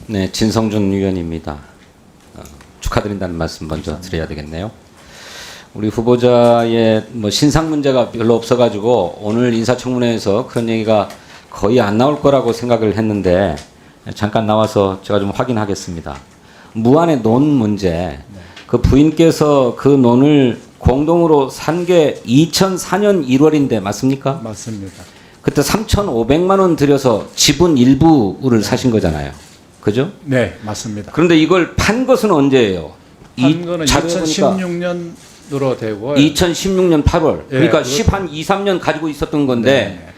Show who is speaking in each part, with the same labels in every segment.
Speaker 1: 네, 진성준 의원입니다. 축하드린다는 말씀 먼저 드려야 되겠네요. 우리 후보자의 신상 문제가 별로 없어가지고 오늘 인사청문회에서 그런 얘기가 거의 안 나올 거라고 생각을 했는데 잠깐 나와서 제가 좀 확인하겠습니다. 무한의 논 문제, 그 부인께서 그 논을 공동으로 산 게 2004년 1월인데 맞습니까?
Speaker 2: 맞습니다.
Speaker 1: 그때 3,500만 원 들여서 지분 일부를 사신 거잖아요. 그죠?
Speaker 2: 네, 맞습니다.
Speaker 1: 그런데 이걸 판 것은 언제예요?
Speaker 2: 한 거는 2016년으로 되고
Speaker 1: 2016년 8월.
Speaker 2: 예,
Speaker 1: 그러니까
Speaker 2: 그것도-
Speaker 1: 한 2, 3년 가지고 있었던 건데
Speaker 2: 네,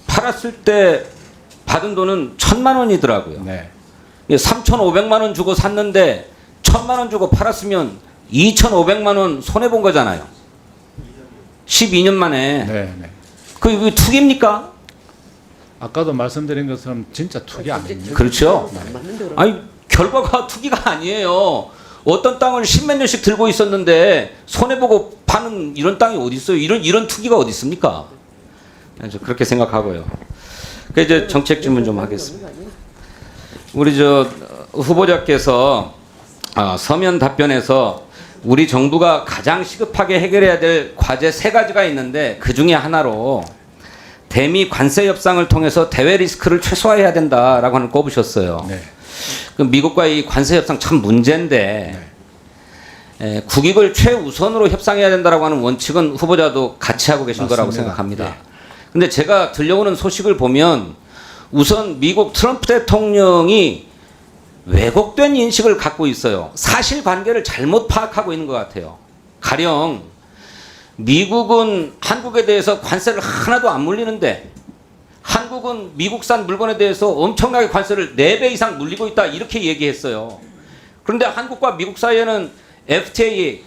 Speaker 1: 팔았을 때 받은 돈은 1,000만 원이더라고요.
Speaker 2: 네.
Speaker 1: 3,500만 원 주고 샀는데 1,000만 원 주고 팔았으면 2,500만 원 손해 본 거잖아요. 12년 만에.
Speaker 2: 네, 네.
Speaker 1: 그게 투기입니까?
Speaker 2: 아까도 말씀드린 것처럼 진짜 투기 아닙니다.
Speaker 1: 그렇죠. 아니 결과가 투기가 아니에요. 어떤 땅을 10몇 년씩 들고 있었는데 손해 보고 파는 이런 땅이 어디 있어요? 이런 투기가 어디 있습니까? 저 그렇게 생각하고요. 그 이제 정책 질문 좀 하겠습니다. 우리 저 후보자께서 서면 답변에서 우리 정부가 가장 시급하게 해결해야 될 과제 3가지가 있는데 그 중에 하나로 대미 관세 협상을 통해서 대외 리스크를 최소화해야 된다라고 하는 꼽으셨어요.
Speaker 2: 네.
Speaker 1: 그 미국과 이 관세 협상 참 문제인데 국익을 최우선으로 협상해야 된다라고 하는 원칙은 후보자도 같이 하고 계신 거라고
Speaker 2: 맞습니다.
Speaker 1: 생각합니다. 근데 제가 들려오는 소식을 보면 우선 미국 트럼프 대통령이 왜곡된 인식을 갖고 있어요. 사실관계를 잘못 파악하고 있는 것 같아요. 가령 미국은 한국에 대해서 관세를 하나도 안 물리는데 한국은 미국산 물건에 대해서 엄청나게 관세를 4배 이상 물리고 있다 이렇게 얘기했어요. 그런데 한국과 미국 사이에는 FTA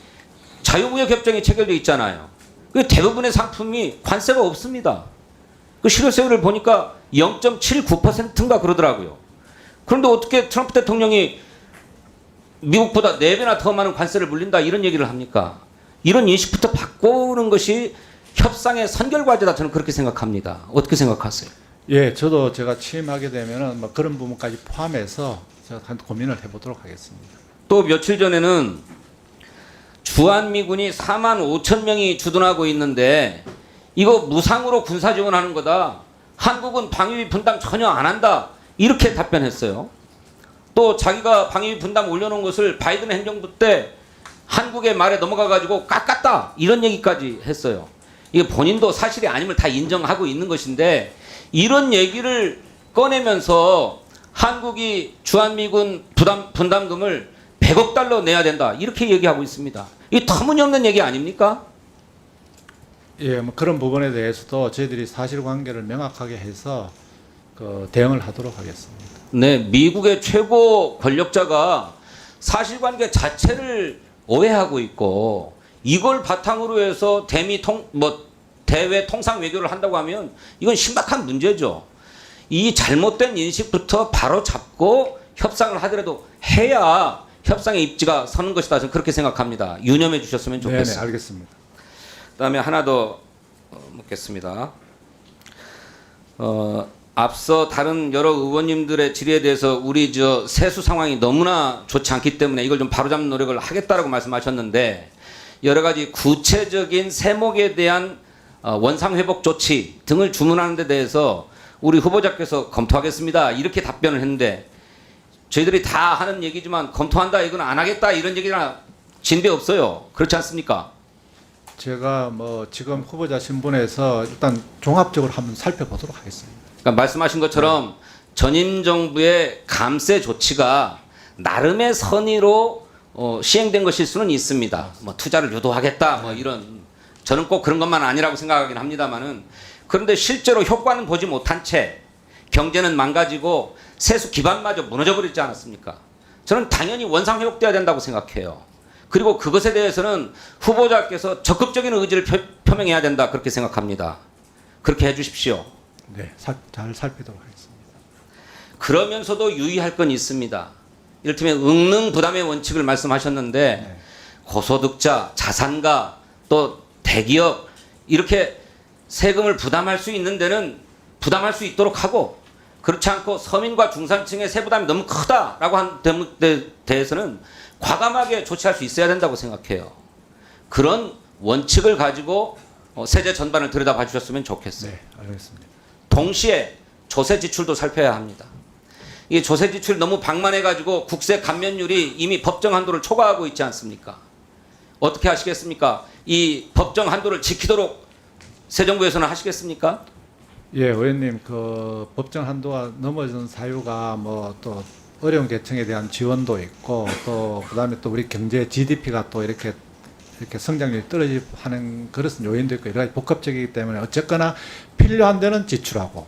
Speaker 1: 자유무역협정이 체결되어 있잖아요. 그 대부분의 상품이 관세가 없습니다. 그 실효세율을 보니까 0.79%인가 그러더라고요. 그런데 어떻게 트럼프 대통령이 미국보다 4배나 더 많은 관세를 물린다 이런 얘기를 합니까? 이런 인식부터 바꾸는 것이 협상의 선결과제다 저는 그렇게 생각합니다. 어떻게 생각하세요?
Speaker 2: 예, 저도 제가 취임하게 되면은 뭐 그런 부분까지 포함해서 제가 한 고민을 해보도록 하겠습니다.
Speaker 1: 또 며칠 전에는 주한미군이 4만 5천 명이 주둔하고 있는데 이거 무상으로 군사 지원하는 거다. 한국은 방위비 분담 전혀 안 한다. 이렇게 답변했어요. 또 자기가 방위비 분담 올려놓은 것을 바이든 행정부 때 한국의 말에 넘어가가지고 깎았다. 이런 얘기까지 했어요. 이게 본인도 사실이 아님을 다 인정하고 있는 것인데 이런 얘기를 꺼내면서 한국이 주한미군 분담금을 100억 달러 내야 된다. 이렇게 얘기하고 있습니다. 이 터무니없는 얘기 아닙니까?
Speaker 2: 예, 뭐 그런 부분에 대해서도 저희들이 사실관계를 명확하게 해서 그 대응을 하도록 하겠습니다.
Speaker 1: 네, 미국의 최고 권력자가 사실관계 자체를 오해하고 있고 이걸 바탕으로 해서 대외 통상 외교를 한다고 하면 이건 심각한 문제죠. 이 잘못된 인식부터 바로 잡고 협상을 하더라도 해야 협상의 입지가 서는 것이다. 저는 그렇게 생각합니다. 유념해 주셨으면 좋겠습니다.
Speaker 2: 네, 알겠습니다.
Speaker 1: 그다음에 하나 더 묻겠습니다. 앞서 다른 여러 의원님들의 질의에 대해서 우리 세수 상황이 너무나 좋지 않기 때문에 이걸 좀 바로잡는 노력을 하겠다라고 말씀하셨는데 여러 가지 구체적인 세목에 대한 원상회복 조치 등을 주문하는 데 대해서 우리 후보자께서 검토하겠습니다. 이렇게 답변을 했는데 저희들이 다 하는 얘기지만 검토한다 이건 안 하겠다 이런 얘기나 진배 없어요. 그렇지 않습니까?
Speaker 2: 제가 뭐 지금 후보자 신분에서 일단 종합적으로 한번 살펴보도록 하겠습니다.
Speaker 1: 그러니까 말씀하신 것처럼 전임 정부의 감세 조치가 나름의 선의로 시행된 것일 수는 있습니다. 뭐 투자를 유도하겠다 뭐 이런 저는 꼭 그런 것만 아니라고 생각하긴 합니다만은 그런데 실제로 효과는 보지 못한 채 경제는 망가지고 세수 기반마저 무너져 버리지 않았습니까? 저는 당연히 원상 회복돼야 된다고 생각해요. 그리고 그것에 대해서는 후보자께서 적극적인 의지를 표명해야 된다 그렇게 생각합니다. 그렇게 해주십시오.
Speaker 2: 네, 잘 살피도록 하겠습니다.
Speaker 1: 그러면서도 유의할 건 있습니다. 이를테면 응능 부담의 원칙을 말씀하셨는데
Speaker 2: 네.
Speaker 1: 고소득자, 자산가, 또 대기업 이렇게 세금을 부담할 수 있는 데는 부담할 수 있도록 하고 그렇지 않고 서민과 중산층의 세부담이 너무 크다라고 한 데 대해서는 과감하게 조치할 수 있어야 된다고 생각해요. 그런 원칙을 가지고 세제 전반을 들여다봐 주셨으면 좋겠어요.
Speaker 2: 네, 알겠습니다.
Speaker 1: 동시에 조세 지출도 살펴야 합니다. 이 조세 지출 너무 방만해가지고 국세 감면율이 이미 법정 한도를 초과하고 있지 않습니까? 어떻게 하시겠습니까? 이 법정 한도를 지키도록 새 정부에서는 하시겠습니까?
Speaker 2: 예, 의원님 그 법정 한도가 넘어진 사유가 뭐 또 어려운 계층에 대한 지원도 있고 또 그다음에 또 우리 경제 GDP가 또 이렇게 성장률이 떨어지고 하는 그런 요인도 있고 여러 가지 복합적이기 때문에 어쨌거나 필요한 데는 지출하고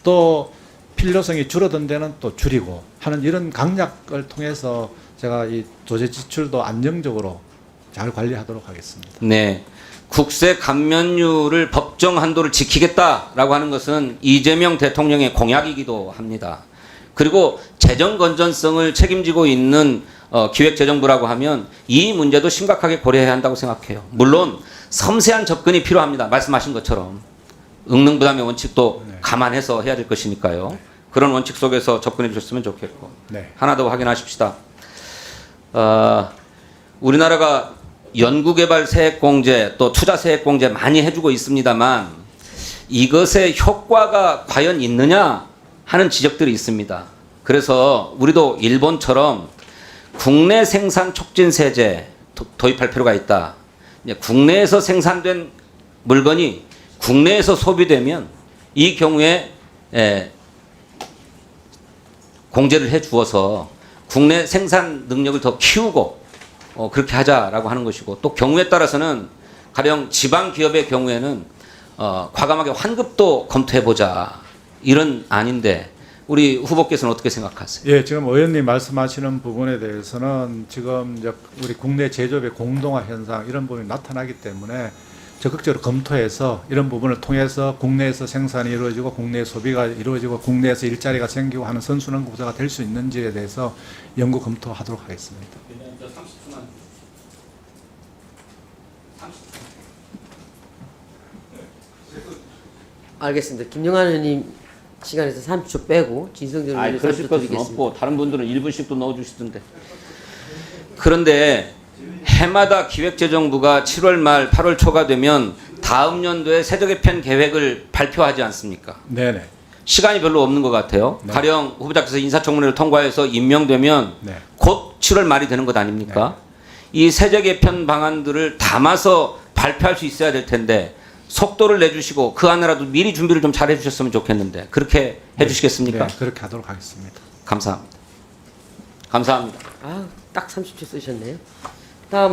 Speaker 2: 또 필요성이 줄어든 데는 또 줄이고 하는 이런 강약을 통해서 제가 이 조세 지출도 안정적으로 잘 관리하도록 하겠습니다.
Speaker 1: 네. 국세 감면율을 법정 한도를 지키겠다라고 하는 것은 이재명 대통령의 공약이기도 합니다. 그리고 재정 건전성을 책임지고 있는 기획재정부라고 하면 이 문제도 심각하게 고려해야 한다고 생각해요. 물론 섬세한 접근이 필요합니다. 말씀하신 것처럼 응능부담의 원칙도
Speaker 2: 네.
Speaker 1: 감안해서 해야 될 것이니까요. 그런 원칙 속에서 접근해 주셨으면 좋겠고
Speaker 2: 네.
Speaker 1: 하나 더 확인하십시다. 우리나라가 연구개발 세액공제 또 투자 세액공제 많이 해주고 있습니다만 이것의 효과가 과연 있느냐 하는 지적들이 있습니다. 그래서 우리도 일본처럼 국내 생산 촉진 세제 도입할 필요가 있다. 이제 국내에서 생산된 물건이 국내에서 소비되면 이 경우에 공제를 해 주어서 국내 생산 능력을 더 키우고 그렇게 하자라고 하는 것이고 또 경우에 따라서는 가령 지방 기업의 경우에는 과감하게 환급도 검토해 보자 이런 안인데 우리 후보께서는 어떻게 생각하세요?
Speaker 2: 예, 지금 의원님 말씀하시는 부분에 대해서는 지금 이제 우리 국내 제조업의 공동화 현상 이런 부분이 나타나기 때문에 적극적으로 검토해서 이런 부분을 통해서 국내에서 생산이 이루어지고 국내 소비가 이루어지고 국내에서 일자리가 생기고 하는 선순환 구조가 될 수 있는지에 대해서 연구 검토하도록 하겠습니다.
Speaker 3: 알겠습니다. 김영환 의원님 시간에서 30초 빼고 진성준 의원님 30초 드리겠습니다.
Speaker 1: 없고 다른 분들은 1분씩도 넣어주시던데. 그런데 해마다 기획재정부가 7월 말 8월 초가 되면 다음 연도에 세제 개편 계획을 발표하지 않습니까?
Speaker 2: 네네.
Speaker 1: 시간이 별로 없는 것 같아요.
Speaker 2: 네.
Speaker 1: 가령 후보자께서 인사청문회를 통과해서 임명되면
Speaker 2: 네.
Speaker 1: 곧 7월 말이 되는 것 아닙니까? 이 세제 개편 방안들을 담아서 발표할 수 있어야 될 텐데 속도를 내주시고 그 안에라도 미리 준비를 좀 잘 해주셨으면 좋겠는데 그렇게 해주시겠습니까?
Speaker 2: 네, 그렇게 하도록 하겠습니다.
Speaker 1: 감사합니다. 감사합니다.
Speaker 3: 아, 딱 30초 쓰셨네요. 다음은